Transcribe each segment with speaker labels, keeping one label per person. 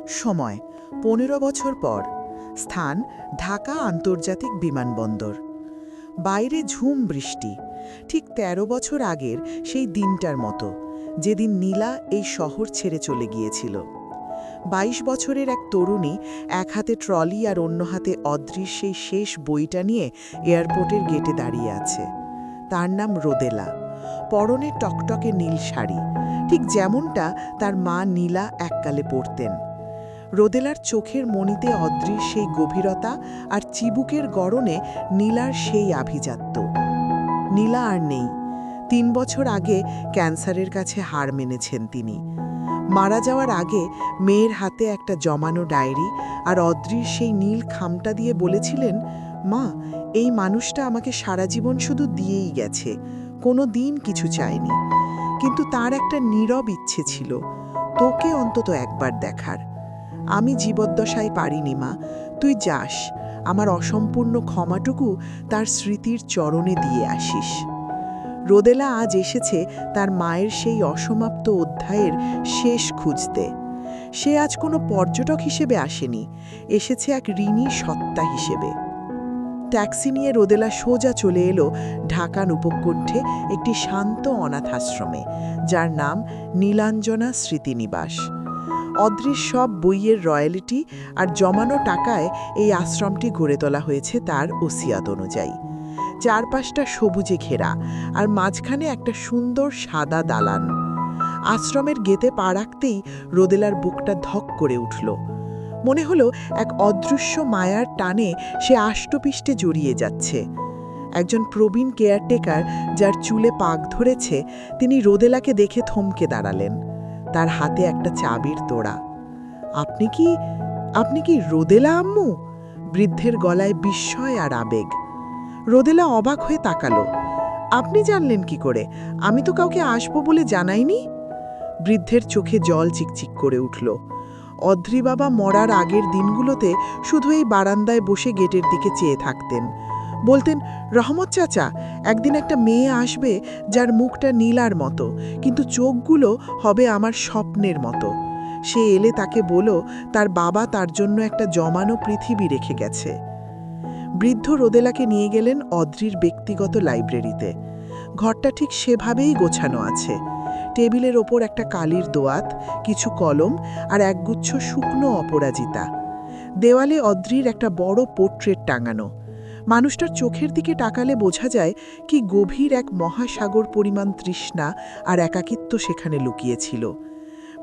Speaker 1: সময় ১৫ বছর পর। স্থান ঢাকা আন্তর্জাতিক বিমানবন্দর। বাইরে ঝুম বৃষ্টি, ঠিক ১৩ বছর আগের সেই দিনটার মতো, যেদিন নীলা এই শহর ছেড়ে চলে গিয়েছিল। ২২ বছরের এক তরুণী এক হাতে ট্রলি আর অন্য হাতে অদৃশ্য সেই শেষ বইটা নিয়ে এয়ারপোর্টের গেটে দাঁড়িয়ে আছে। তার নাম রোদেলা। পরনে টকটকে নীল শাড়ি, ঠিক যেমনটা তার মা নীলা এককালে পরতেন। রোদেলার চোখের মণিতে অদৃশ্য সেই গভীরতা, আর চিবুকের গড়নে নীলার সেই আভিজাত্য। নীলা আর নেই। ৩ বছর আগে ক্যান্সারের কাছে হার মেনেছেন তিনি। মারা যাওয়ার আগে মেয়ের হাতে একটা জমানো ডায়েরি আর অদৃশ্য সেই নীল খামটা দিয়ে বলেছিলেন, মা, এই মানুষটা আমাকে সারা জীবন শুধু দিয়েই গেছে, কোনো দিন কিছু চায়নি। কিন্তু তার একটা নীরব ইচ্ছে ছিল, তোকে অন্তত একবার দেখার। আমি জীবদ্দশায় পারিনি মা, তুই যাস, আমার অসম্পূর্ণ ক্ষমাটুকু তার স্মৃতির চরণে দিয়ে আসিস। রোদেলা আজ এসেছে তার মায়ের সেই অসমাপ্ত অধ্যায়ের শেষ খুঁজতে। সে আজ কোনো পর্যটক হিসেবে আসেনি, এসেছে এক ঋণী সত্তা হিসেবে। ট্যাক্সি নিয়ে রোদেলা সোজা চলে এলো ঢাকার উপকণ্ঠে একটি শান্ত অনাথাশ্রমে, যার নাম নীলাঞ্জনা স্মৃতিনিবাস। অদৃশ্য সব বইয়ের রয়্যালিটি আর জমানো টাকায় এই আশ্রমটি গড়ে তোলা হয়েছে তার ওসিয়াত অনুযায়ী। চারপাশটা সবুজে ঘেরা, আর মাঝখানে একটা সুন্দর সাদা দালান। আশ্রমের গেটে পা রাখতেই রোদেলার বুকটা ধক করে উঠল। মনে হলো এক অদৃশ্য মায়ার টানে সে আষ্টপিষ্টে জড়িয়ে যাচ্ছে। একজন প্রবীণ কেয়ারটেকার, যার চুলে পাক ধরেছে, তিনি রোদেলাকে দেখে থমকে দাঁড়ালেন। তার হাতে একটা চাবির তোড়া। আপনি কি রোদেলা আম্মু? বৃদ্ধের গলায় বিস্ময় আর আবেগ। রোদেলা অবাক হয়ে তাকালো। আপনি জানলেন কি করে? আমি তো কাউকে আসবো বলে জানাইনি। বৃদ্ধের চোখে জল চিকচিক করে উঠল। অদ্রি বাবা মরার আগের দিনগুলোতে শুধু এই বারান্দায় বসে গেটের দিকে চেয়ে থাকতেন। বলতেন, রহমত চাচা, একদিন একটা মেয়ে আসবে যার মুখটা নীলার মতো, কিন্তু চোখগুলো হবে আমার স্বপ্নের মতো। সে এলে তাকে বলো তার বাবা তার জন্য একটা জমানো পৃথিবী রেখে গেছে। বৃদ্ধ রোদেলাকে নিয়ে গেলেন অদ্রির ব্যক্তিগত লাইব্রেরিতে। ঘরটা ঠিক সেভাবেই গোছানো আছে। টেবিলের ওপর একটা কালির দোয়াত, কিছু কলম আর একগুচ্ছ শুকনো অপরাজিতা। দেওয়ালে অদ্রির একটা বড় পোর্ট্রেট টাঙানো। মানুষটার চোখের দিকে তাকালে বোঝা যায় কি গভীর এক মহাসাগর পরিমাণ তৃষ্ণা আর একাকিত্ব সেখানে লুকিয়েছিল।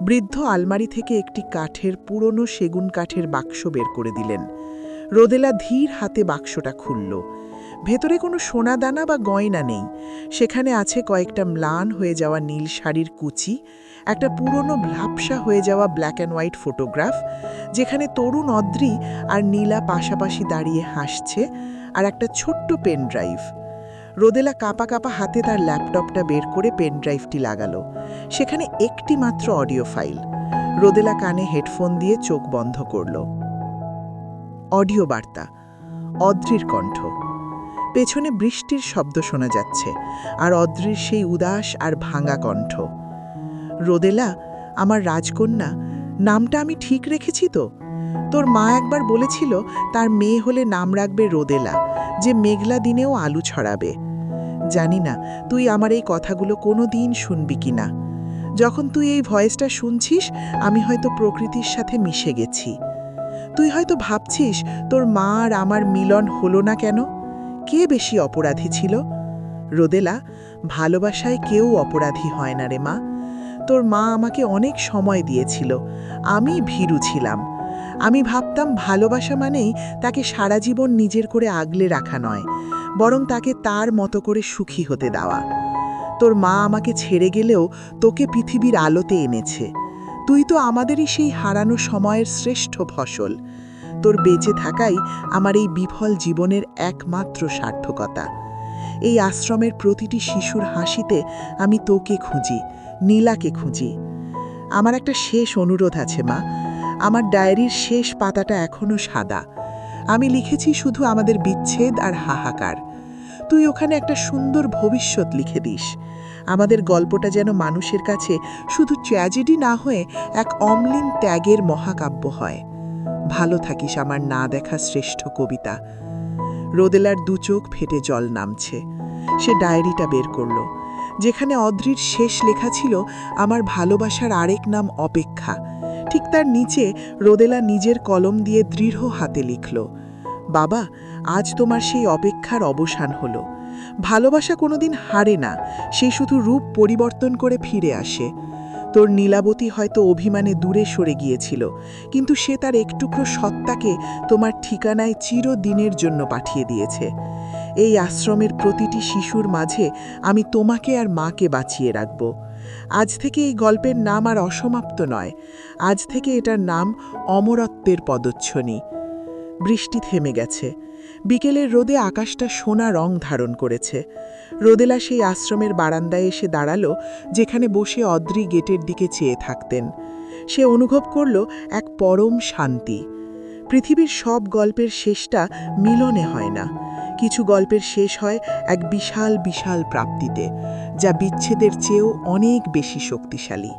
Speaker 1: বৃদ্ধ আলমারি থেকে একটি পুরনো সেগুন কাঠের বাক্স বের করে দিলেন। রোদেলা ধীর হাতে বাক্সটা খুলল। ভেতরে কোনো সোনাদানা বা গয়না নেই। সেখানে আছে কয়েকটা ম্লান হয়ে যাওয়া নীল শাড়ির কুচি, একটা পুরনো ভ্লাপসা হয়ে যাওয়া ব্ল্যাক অ্যান্ড হোয়াইট ফটোগ্রাফ, যেখানে তরুণ অদ্রি আর নীলা পাশাপাশি দাঁড়িয়ে হাসছে, আর একটা ছোট্ট পেন ড্রাইভ। রোদেলা কাঁপা কাঁপা হাতে তার ল্যাপটপটা বের করে পেন ড্রাইভটি লাগালো। সেখানে একটি মাত্র অডিও ফাইল। রোদেলা কানে হেডফোন দিয়ে চোখ বন্ধ করল। অডিও বার্তা, অদ্রির কণ্ঠ। পেছনে বৃষ্টির শব্দ শোনা যাচ্ছে, আর অদ্রির সেই উদাস আর ভাঙা কণ্ঠ। রোদেলা, আমার রাজকন্যা, নামটা আমি ঠিক রেখেছি তো? তোর মা একবার বলেছিল তার মেয়ে হলে নাম রাখবে রোদেলা, যে মেঘলা দিনেও আলো ছড়াবে। জানি না তুই আমার এই কথাগুলো কোনো দিন শুনবি কি না। যখন তুই এই ভয়েসটা শুনছিস, আমি হয়তো প্রকৃতির সাথে মিশে গেছি। তুই হয়তো ভাবছিস তোর মা আর আমার মিলন হলো না কেন? কে বেশি অপরাধী ছিল? রোদেলা, ভালোবাসায় কেউ অপরাধী হয় না রে মা। তোর মা আমাকে অনেক সময় দিয়েছিল, আমি ভীরু ছিলাম। আমি ভাবতাম ভালোবাসা মানেই তাকে সারা জীবন নিজের করে আগলে রাখা নয়, বরং তাকে তার মতো করে সুখী হতে দেওয়া। তোর মা আমাকে ছেড়ে গেলেও তোকে পৃথিবীর আলোতে এনেছে। তুই তো আমাদেরই সেই হারানো সময়ের শ্রেষ্ঠ ফসল। তোর বেঁচে থাকাই আমার এই বিফল জীবনের একমাত্র সার্থকতা। এই আশ্রমের প্রতিটি শিশুর হাসিতে আমি তোকে খুঁজি, নীলাকে খুঁজি। আমার একটা শেষ অনুরোধ আছে মা। আমার ডায়েরির শেষ পাতাটা এখনো সাদা। আমি লিখেছি শুধু আমাদের বিচ্ছেদ আর হাহাকার। তুই ওখানে একটা সুন্দর ভবিষ্যৎ লিখে দিস। আমাদের গল্পটা যেন মানুষের কাছে শুধু ট্র্যাজেডি না হয়ে এক অম্লিন ত্যাগের মহাকাব্য হয়। ভালো থাকিস আমার না দেখা শ্রেষ্ঠ কবিতা। রোদেলার দু চোখ ফেটে জল নামছে। সে ডায়েরিটা বের করল, যেখানে অদ্রির শেষ লেখা ছিল আমার ভালোবাসার আরেক নাম অপেক্ষা। ঠিক তার নিচে রোদেলা নিজের কলম দিয়ে দৃঢ় হাতে লিখল, বাবা, আজ তোমার সেই অপেক্ষার অবসান হলো। ভালোবাসা কোনোদিন হারে না, সে শুধু রূপ পরিবর্তন করে ফিরে আসে। তোর নীলাবতী হয়তো অভিমানে দূরে সরে গিয়েছিল, কিন্তু সে তার একটুকরো সত্তাকে তোমার ঠিকানায় চিরদিনের জন্য পাঠিয়ে দিয়েছে। এই আশ্রমের প্রতিটি শিশুর মাঝে আমি তোমাকে আর মাকে বাঁচিয়ে রাখব। আজ থেকে এই গল্পের নাম আর অসমাপ্ত নয়, আজ থেকে এটার নাম অমরত্বের পদচ্ছনি। বৃষ্টি থেমে গেছে। বিকেলের রোদে আকাশটা সোনা রং ধারণ করেছে। রোদেলা সেই আশ্রমের বারান্দায় এসে দাঁড়ালো, যেখানে বসে অদ্রি গেটের দিকে চেয়ে থাকতেন। সে অনুভব করল এক পরম শান্তি। পৃথিবীর সব গল্পের শেষটা মিলনে হয় না, কিছু গল্পের শেষ হয় এক বিশাল বিশাল প্রাপ্তিতে, যা বিচ্ছেদের চেয়েও অনেক বেশি শক্তিশালী।